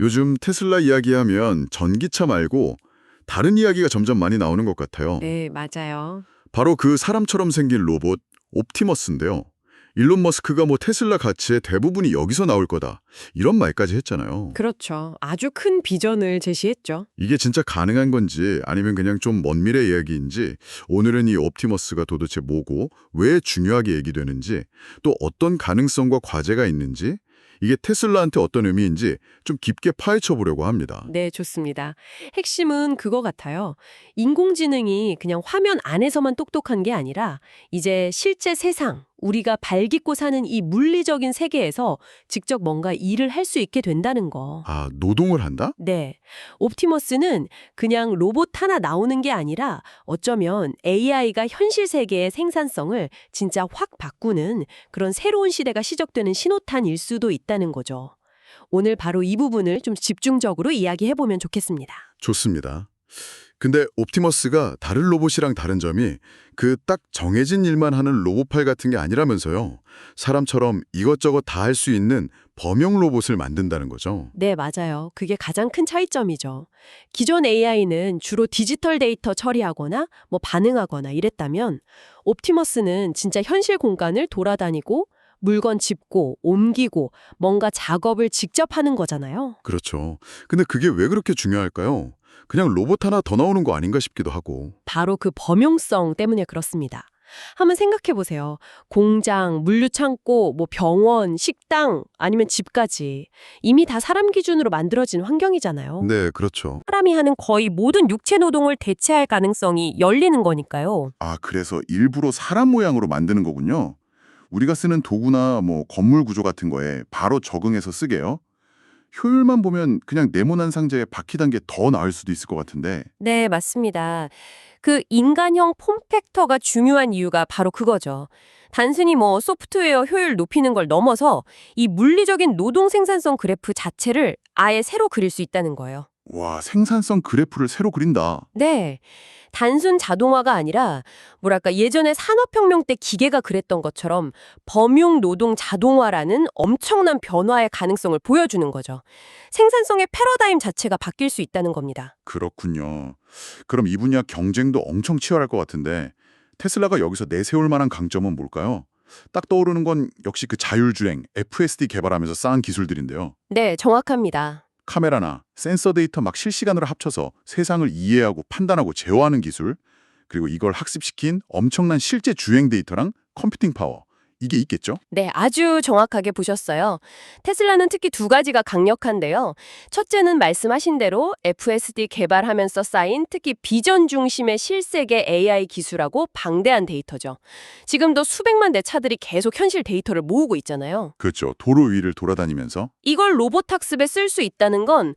요즘 테슬라 이야기하면 전기차 말고 다른 이야기가 점점 많이 나오는 것 같아요. 네, 맞아요. 바로 그 사람처럼 생긴 로봇 옵티머스인데요. 일론 머스크가 뭐 테슬라 가치의 대부분이 여기서 나올 거다. 이런 말까지 했잖아요. 그렇죠. 아주 큰 비전을 제시했죠. 이게 진짜 가능한 건지 아니면 그냥 좀 먼 미래 이야기인지 오늘은 이 옵티머스가 도대체 뭐고 왜 중요하게 얘기되는지 또 어떤 가능성과 과제가 있는지 이게 테슬라한테 어떤 의미인지 좀 깊게 파헤쳐 보려고 합니다. 네, 좋습니다. 핵심은 그거 같아요. 인공지능이 그냥 화면 안에서만 똑똑한 게 아니라 이제 실제 세상, 우리가 발 딛고 사는 이 물리적인 세계에서 직접 뭔가 일을 할 수 있게 된다는 거. 아, 노동을 한다? 네. 옵티머스는 그냥 로봇 하나 나오는 게 아니라 어쩌면 AI가 현실 세계의 생산성을 진짜 확 바꾸는 그런 새로운 시대가 시작되는 신호탄일 수도 있다는 거죠. 오늘 바로 이 부분을 좀 집중적으로 이야기해보면 좋겠습니다. 좋습니다. 근데 옵티머스가 다른 로봇이랑 다른 점이 그 딱 정해진 일만 하는 로봇팔 같은 게 아니라면서요. 사람처럼 이것저것 다 할 수 있는 범용 로봇을 만든다는 거죠. 네, 맞아요. 그게 가장 큰 차이점이죠. 기존 AI는 주로 디지털 데이터 처리하거나 뭐 반응하거나 이랬다면 옵티머스는 진짜 현실 공간을 돌아다니고 물건 짚고 옮기고 뭔가 작업을 직접 하는 거잖아요. 그렇죠. 근데 그게 왜 그렇게 중요할까요? 그냥 로봇 하나 더 나오는 거 아닌가 싶기도 하고. 바로 그 범용성 때문에 그렇습니다. 한번 생각해 보세요. 공장, 물류창고, 뭐 병원, 식당, 아니면 집까지 이미 다 사람 기준으로 만들어진 환경이잖아요. 네, 그렇죠. 사람이 하는 거의 모든 육체 노동을 대체할 가능성이 열리는 거니까요. 아, 그래서 일부러 사람 모양으로 만드는 거군요. 우리가 쓰는 도구나 뭐 건물 구조 같은 거에 바로 적응해서 쓰게요. 효율만 보면 그냥 네모난 상자에 박히단 게 더 나을 수도 있을 것 같은데. 네, 맞습니다. 그 인간형 폼팩터가 중요한 이유가 바로 그거죠. 단순히 뭐 소프트웨어 효율 높이는 걸 넘어서 이 물리적인 노동 생산성 그래프 자체를 아예 새로 그릴 수 있다는 거예요. 와, 생산성 그래프를 새로 그린다. 네. 단순 자동화가 아니라 뭐랄까 예전에 산업혁명 때 기계가 그랬던 것처럼 범용 노동 자동화라는 엄청난 변화의 가능성을 보여주는 거죠. 생산성의 패러다임 자체가 바뀔 수 있다는 겁니다. 그렇군요. 그럼 이 분야 경쟁도 엄청 치열할 것 같은데 테슬라가 여기서 내세울 만한 강점은 뭘까요? 딱 떠오르는 건 역시 그 자율주행, FSD 개발하면서 쌓은 기술들인데요. 네, 정확합니다. 카메라나 센서 데이터 막 실시간으로 합쳐서 세상을 이해하고 판단하고 제어하는 기술, 그리고 이걸 학습시킨 엄청난 실제 주행 데이터랑 컴퓨팅 파워, 이게 있겠죠? 네, 아주 정확하게 보셨어요. 테슬라는 특히 두 가지가 강력한데요. 첫째는 말씀하신 대로 FSD 개발하면서 쌓인 특히 비전 중심의 실세계 AI 기술하고 방대한 데이터죠. 지금도 수백만 대 차들이 계속 현실 데이터를 모으고 있잖아요. 그렇죠. 도로 위를 돌아다니면서. 이걸 로봇 학습에 쓸 수 있다는 건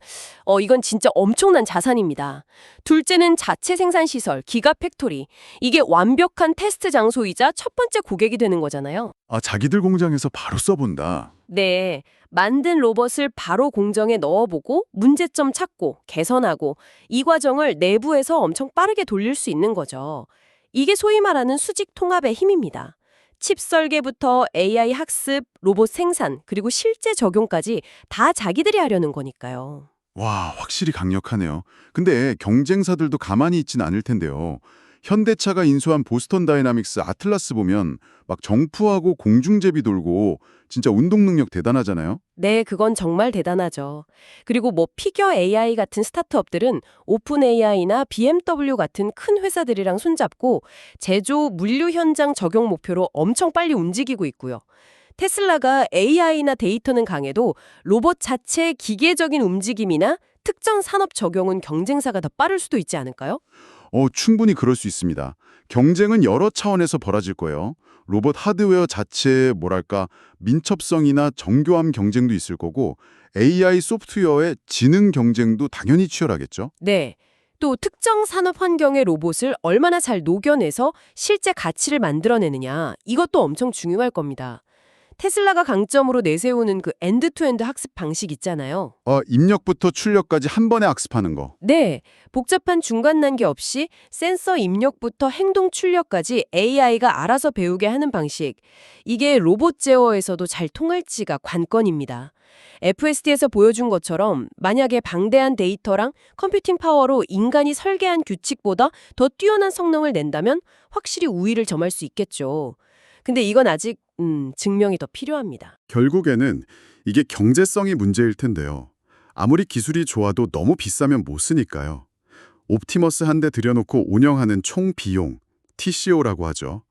이건 진짜 엄청난 자산입니다. 둘째는 자체 생산 시설, 기가 팩토리. 이게 완벽한 테스트 장소이자 첫 번째 고객이 되는 거잖아요. 아, 자기들 공장에서 바로 써본다. 네, 만든 로봇을 바로 공정에 넣어보고 문제점 찾고 개선하고 이 과정을 내부에서 엄청 빠르게 돌릴 수 있는 거죠. 이게 소위 말하는 수직 통합의 힘입니다. 칩 설계부터 AI 학습, 로봇 생산, 그리고 실제 적용까지 다 자기들이 하려는 거니까요. 와, 확실히 강력하네요. 근데 경쟁사들도 가만히 있진 않을 텐데요. 현대차가 인수한 보스턴 다이나믹스 아틀라스 보면 막 정프하고 공중제비 돌고 진짜 운동 능력 대단하잖아요. 네, 그건 정말 대단하죠. 그리고 뭐 피겨 AI 같은 스타트업들은 오픈 AI나 BMW 같은 큰 회사들이랑 손잡고 제조 물류 현장 적용 목표로 엄청 빨리 움직이고 있고요. 테슬라가 AI나 데이터는 강해도 로봇 자체의 기계적인 움직임이나 특정 산업 적용은 경쟁사가 더 빠를 수도 있지 않을까요? 충분히 그럴 수 있습니다. 경쟁은 여러 차원에서 벌어질 거예요. 로봇 하드웨어 자체의 뭐랄까 민첩성이나 정교함 경쟁도 있을 거고 AI 소프트웨어의 지능 경쟁도 당연히 치열하겠죠. 네. 또 특정 산업 환경의 로봇을 얼마나 잘 녹여내서 실제 가치를 만들어내느냐, 이것도 엄청 중요할 겁니다. 테슬라가 강점으로 내세우는 그 엔드투엔드 학습 방식 있잖아요. 입력부터 출력까지 한 번에 학습하는 거. 네, 복잡한 중간 단계 없이 센서 입력부터 행동 출력까지 AI가 알아서 배우게 하는 방식. 이게 로봇 제어에서도 잘 통할지가 관건입니다. FSD에서 보여준 것처럼 만약에 방대한 데이터랑 컴퓨팅 파워로 인간이 설계한 규칙보다 더 뛰어난 성능을 낸다면 확실히 우위를 점할 수 있겠죠. 근데 이건 아직 증명이 더 필요합니다. 결국에는 이게 경제성이 문제일 텐데요. 아무리 기술이 좋아도 너무 비싸면 못 쓰니까요. 옵티머스 한 대 들여놓고 운영하는 총 비용, TCO라고 하죠.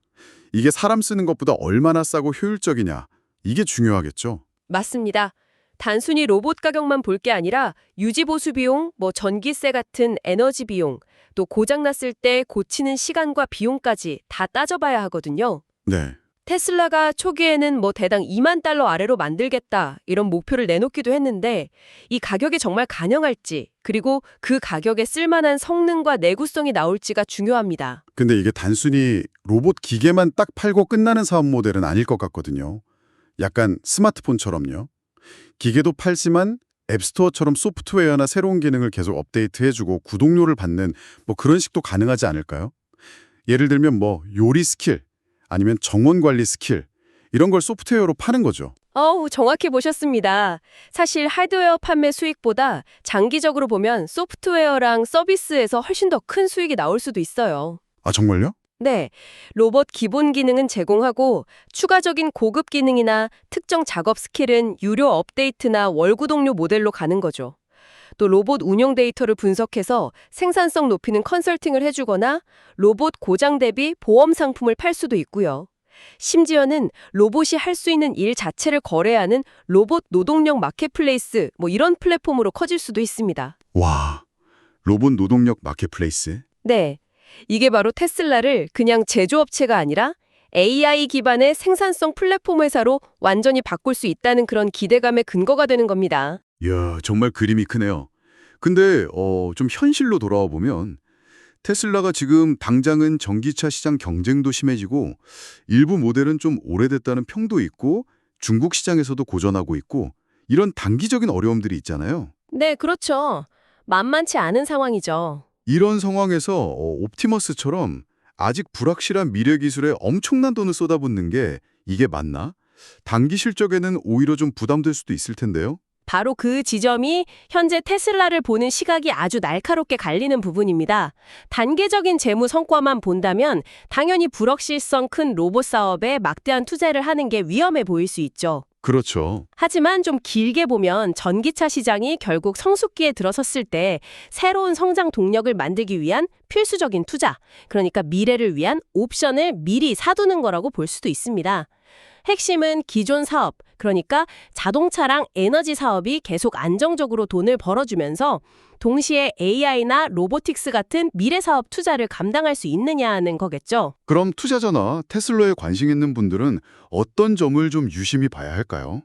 이게 사람 쓰는 것보다 얼마나 싸고 효율적이냐, 이게 중요하겠죠. 맞습니다. 단순히 로봇 가격만 볼 게 아니라 유지보수 비용, 전기세 같은 에너지 비용, 또 고장났을 때 고치는 시간과 비용까지 다 따져봐야 하거든요. 네. 테슬라가 초기에는 대당 $2만 아래로 만들겠다 이런 목표를 내놓기도 했는데 이 가격이 정말 가능할지 그리고 그 가격에 쓸만한 성능과 내구성이 나올지가 중요합니다. 근데 이게 단순히 로봇 기계만 딱 팔고 끝나는 사업 모델은 아닐 것 같거든요. 약간 스마트폰처럼요. 기계도 팔지만 앱스토어처럼 소프트웨어나 새로운 기능을 계속 업데이트해주고 구독료를 받는 그런 식도 가능하지 않을까요? 예를 들면 요리 스킬, 아니면 정원 관리 스킬, 이런 걸 소프트웨어로 파는 거죠. 정확히 보셨습니다. 사실 하드웨어 판매 수익보다 장기적으로 보면 소프트웨어랑 서비스에서 훨씬 더 큰 수익이 나올 수도 있어요. 아, 정말요? 네, 로봇 기본 기능은 제공하고 추가적인 고급 기능이나 특정 작업 스킬은 유료 업데이트나 월구독료 모델로 가는 거죠. 또 로봇 운영 데이터를 분석해서 생산성 높이는 컨설팅을 해주거나 로봇 고장 대비 보험 상품을 팔 수도 있고요. 심지어는 로봇이 할 수 있는 일 자체를 거래하는 로봇 노동력 마켓플레이스 이런 플랫폼으로 커질 수도 있습니다. 와, 로봇 노동력 마켓플레이스? 네, 이게 바로 테슬라를 그냥 제조업체가 아니라 AI 기반의 생산성 플랫폼 회사로 완전히 바꿀 수 있다는 그런 기대감의 근거가 되는 겁니다. 이야, 정말 그림이 크네요. 근데 좀 현실로 돌아와 보면 테슬라가 지금 당장은 전기차 시장 경쟁도 심해지고 일부 모델은 좀 오래됐다는 평도 있고 중국 시장에서도 고전하고 있고 이런 단기적인 어려움들이 있잖아요. 네, 그렇죠. 만만치 않은 상황이죠. 이런 상황에서 옵티머스처럼 아직 불확실한 미래 기술에 엄청난 돈을 쏟아붓는 게 이게 맞나? 단기 실적에는 오히려 좀 부담될 수도 있을 텐데요. 바로 그 지점이 현재 테슬라를 보는 시각이 아주 날카롭게 갈리는 부분입니다. 단계적인 재무 성과만 본다면 당연히 불확실성 큰 로봇 사업에 막대한 투자를 하는 게 위험해 보일 수 있죠. 그렇죠. 하지만 좀 길게 보면 전기차 시장이 결국 성숙기에 들어섰을 때 새로운 성장 동력을 만들기 위한 필수적인 투자, 그러니까 미래를 위한 옵션을 미리 사두는 거라고 볼 수도 있습니다. 핵심은 기존 사업, 그러니까 자동차랑 에너지 사업이 계속 안정적으로 돈을 벌어주면서 동시에 AI나 로보틱스 같은 미래 사업 투자를 감당할 수 있느냐 하는 거겠죠. 그럼 투자자나 테슬라에 관심 있는 분들은 어떤 점을 좀 유심히 봐야 할까요?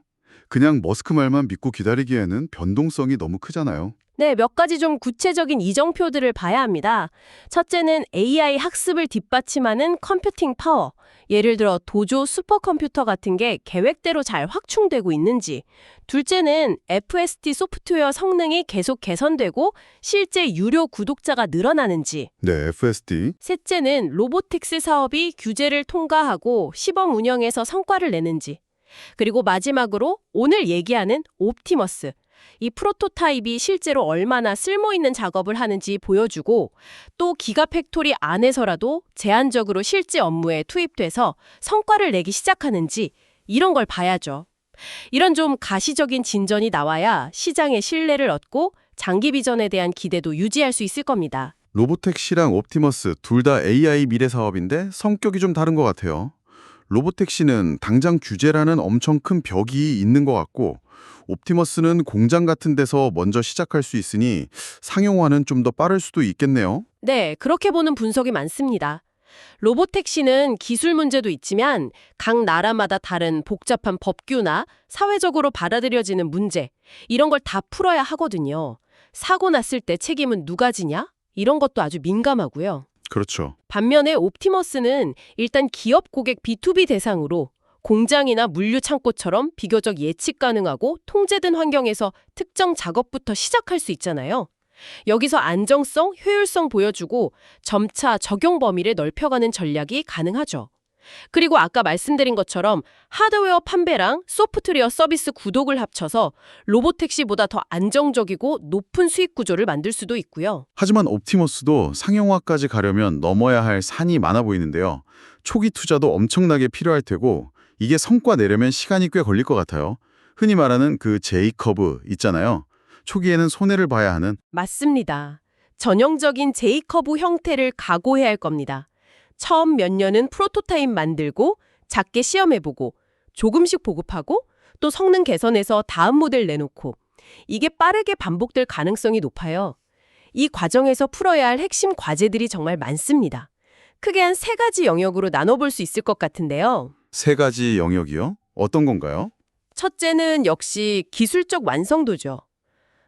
그냥 머스크 말만 믿고 기다리기에는 변동성이 너무 크잖아요. 네, 몇 가지 좀 구체적인 이정표들을 봐야 합니다. 첫째는 AI 학습을 뒷받침하는 컴퓨팅 파워. 예를 들어 도조 슈퍼컴퓨터 같은 게 계획대로 잘 확충되고 있는지. 둘째는 FSD 소프트웨어 성능이 계속 개선되고 실제 유료 구독자가 늘어나는지. 네, FSD. 셋째는 로보틱스 사업이 규제를 통과하고 시범 운영에서 성과를 내는지. 그리고 마지막으로 오늘 얘기하는 옵티머스. 이 프로토타입이 실제로 얼마나 쓸모있는 작업을 하는지 보여주고 또 기가팩토리 안에서라도 제한적으로 실제 업무에 투입돼서 성과를 내기 시작하는지 이런 걸 봐야죠. 이런 좀 가시적인 진전이 나와야 시장의 신뢰를 얻고 장기 비전에 대한 기대도 유지할 수 있을 겁니다. 로보택시랑 옵티머스 둘 다 AI 미래 사업인데 성격이 좀 다른 것 같아요. 로보택시는 당장 규제라는 엄청 큰 벽이 있는 것 같고 옵티머스는 공장 같은 데서 먼저 시작할 수 있으니 상용화는 좀 더 빠를 수도 있겠네요. 네, 그렇게 보는 분석이 많습니다. 로보택시는 기술 문제도 있지만 각 나라마다 다른 복잡한 법규나 사회적으로 받아들여지는 문제 이런 걸 다 풀어야 하거든요. 사고 났을 때 책임은 누가 지냐? 이런 것도 아주 민감하고요. 그렇죠. 반면에 옵티머스는 일단 기업 고객 B2B 대상으로 공장이나 물류 창고처럼 비교적 예측 가능하고 통제된 환경에서 특정 작업부터 시작할 수 있잖아요. 여기서 안정성, 효율성 보여주고 점차 적용 범위를 넓혀가는 전략이 가능하죠. 그리고 아까 말씀드린 것처럼 하드웨어 판매랑 소프트웨어 서비스 구독을 합쳐서 로보택시보다 더 안정적이고 높은 수익 구조를 만들 수도 있고요. 하지만 옵티머스도 상용화까지 가려면 넘어야 할 산이 많아 보이는데요. 초기 투자도 엄청나게 필요할 테고 이게 성과 내려면 시간이 꽤 걸릴 것 같아요. 흔히 말하는 그 J커브 있잖아요. 초기에는 손해를 봐야 하는. 맞습니다. 전형적인 J커브 형태를 각오해야 할 겁니다. 처음 몇 년은 프로토타입 만들고 작게 시험해보고 조금씩 보급하고 또 성능 개선해서 다음 모델 내놓고 이게 빠르게 반복될 가능성이 높아요. 이 과정에서 풀어야 할 핵심 과제들이 정말 많습니다. 크게 한 3가지 영역으로 나눠볼 수 있을 것 같은데요. 3가지 영역이요? 어떤 건가요? 첫째는 역시 기술적 완성도죠.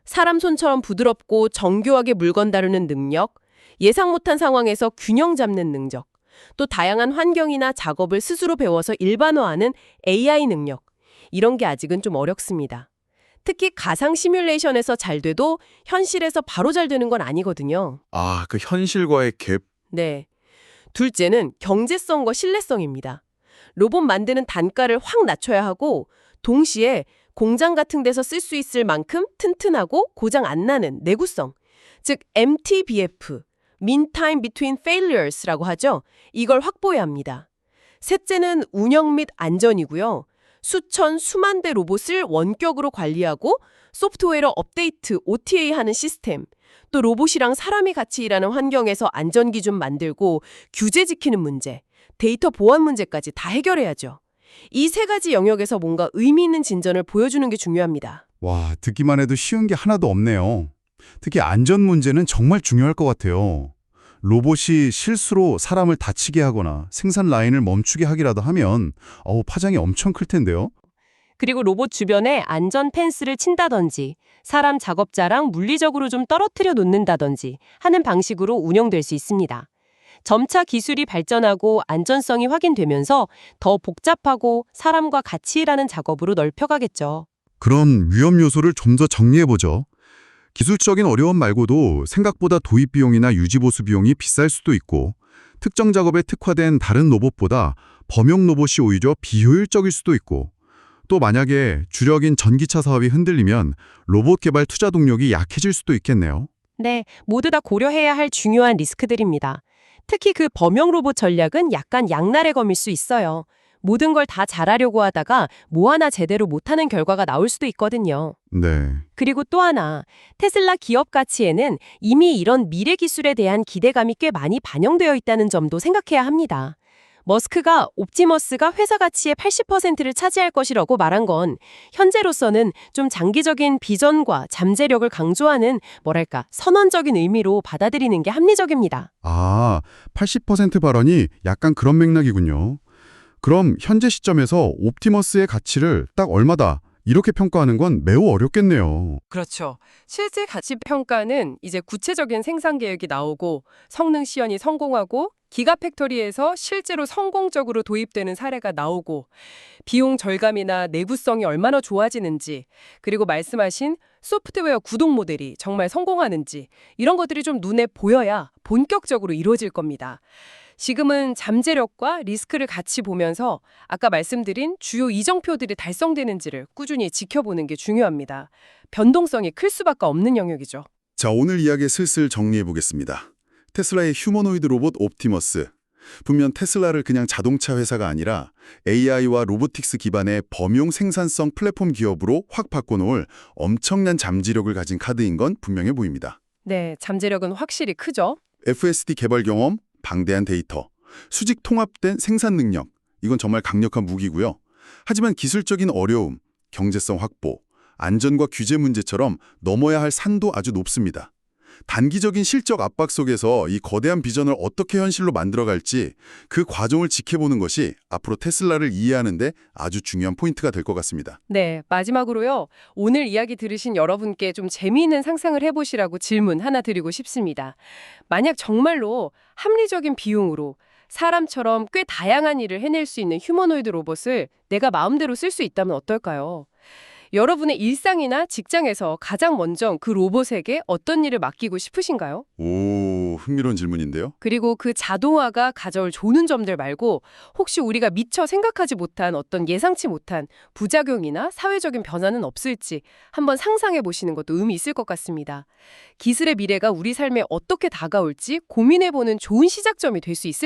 사람 손처럼 부드럽고 정교하게 물건 다루는 능력, 예상 못한 상황에서 균형 잡는 능력, 또 다양한 환경이나 작업을 스스로 배워서 일반화하는 AI 능력, 이런 게 아직은 좀 어렵습니다. 특히 가상 시뮬레이션에서 잘 돼도 현실에서 바로 잘 되는 건 아니거든요. 아, 그 현실과의 갭. 네. 둘째는 경제성과 신뢰성입니다. 로봇 만드는 단가를 확 낮춰야 하고 동시에 공장 같은 데서 쓸 수 있을 만큼 튼튼하고 고장 안 나는 내구성, 즉 MTBF, Mean Time Between Failures라고 하죠. 이걸 확보해야 합니다. 셋째는 운영 및 안전이고요. 수천, 수만 대 로봇을 원격으로 관리하고 소프트웨어 업데이트, OTA 하는 시스템, 또 로봇이랑 사람이 같이 일하는 환경에서 안전기준 만들고 규제 지키는 문제, 데이터 보안 문제까지 다 해결해야죠. 이 3가지 영역에서 뭔가 의미 있는 진전을 보여주는 게 중요합니다. 와, 듣기만 해도 쉬운 게 하나도 없네요. 특히 안전 문제는 정말 중요할 것 같아요. 로봇이 실수로 사람을 다치게 하거나 생산 라인을 멈추게 하기라도 하면 파장이 엄청 클 텐데요. 그리고 로봇 주변에 안전 펜스를 친다든지 사람 작업자랑 물리적으로 좀 떨어뜨려 놓는다든지 하는 방식으로 운영될 수 있습니다. 점차 기술이 발전하고 안전성이 확인되면서 더 복잡하고 사람과 같이 일하는 작업으로 넓혀가겠죠. 그럼 위험 요소를 좀 더 정리해보죠. 기술적인 어려움 말고도 생각보다 도입 비용이나 유지 보수 비용이 비쌀 수도 있고 특정 작업에 특화된 다른 로봇보다 범용 로봇이 오히려 비효율적일 수도 있고 또 만약에 주력인 전기차 사업이 흔들리면 로봇 개발 투자 동력이 약해질 수도 있겠네요. 네, 모두 다 고려해야 할 중요한 리스크들입니다. 특히 그 범용 로봇 전략은 약간 양날의 검일 수 있어요. 모든 걸 다 잘하려고 하다가 뭐 하나 제대로 못하는 결과가 나올 수도 있거든요. 네. 그리고 또 하나, 테슬라 기업 가치에는 이미 이런 미래 기술에 대한 기대감이 꽤 많이 반영되어 있다는 점도 생각해야 합니다. 머스크가 옵티머스가 회사 가치의 80%를 차지할 것이라고 말한 건 현재로서는 좀 장기적인 비전과 잠재력을 강조하는 선언적인 의미로 받아들이는 게 합리적입니다. 아, 80% 발언이 약간 그런 맥락이군요. 그럼 현재 시점에서 옵티머스의 가치를 딱 얼마다 이렇게 평가하는 건 매우 어렵겠네요. 그렇죠. 실제 가치 평가는 이제 구체적인 생산 계획이 나오고 성능 시연이 성공하고 기가팩토리에서 실제로 성공적으로 도입되는 사례가 나오고 비용 절감이나 내구성이 얼마나 좋아지는지 그리고 말씀하신 소프트웨어 구동 모델이 정말 성공하는지 이런 것들이 좀 눈에 보여야 본격적으로 이루어질 겁니다. 지금은 잠재력과 리스크를 같이 보면서 아까 말씀드린 주요 이정표들이 달성되는지를 꾸준히 지켜보는 게 중요합니다. 변동성이 클 수밖에 없는 영역이죠. 자, 오늘 이야기 슬슬 정리해보겠습니다. 테슬라의 휴머노이드 로봇 옵티머스. 분명 테슬라를 그냥 자동차 회사가 아니라 AI와 로보틱스 기반의 범용 생산성 플랫폼 기업으로 확 바꿔놓을 엄청난 잠재력을 가진 카드인 건 분명해 보입니다. 네, 잠재력은 확실히 크죠. FSD 개발 경험, 방대한 데이터, 수직 통합된 생산 능력, 이건 정말 강력한 무기고요. 하지만 기술적인 어려움, 경제성 확보, 안전과 규제 문제처럼 넘어야 할 산도 아주 높습니다. 단기적인 실적 압박 속에서 이 거대한 비전을 어떻게 현실로 만들어갈지 그 과정을 지켜보는 것이 앞으로 테슬라를 이해하는 데 아주 중요한 포인트가 될 것 같습니다. 네, 마지막으로요. 오늘 이야기 들으신 여러분께 좀 재미있는 상상을 해보시라고 질문 하나 드리고 싶습니다. 만약 정말로 합리적인 비용으로 사람처럼 꽤 다양한 일을 해낼 수 있는 휴머노이드 로봇을 내가 마음대로 쓸 수 있다면 어떨까요? 여러분의 일상이나 직장에서 가장 먼저 그 로봇에게 어떤 일을 맡기고 싶으신가요? 오, 흥미로운 질문인데요. 그리고 그 자동화가 가져올 좋은 점들 말고 혹시 우리가 미처 생각하지 못한 어떤 예상치 못한 부작용이나 사회적인 변화는 없을지 한번 상상해 보시는 것도 의미 있을 것 같습니다. 기술의 미래가 우리 삶에 어떻게 다가올지 고민해 보는 좋은 시작점이 될 수 있을 것 같아요.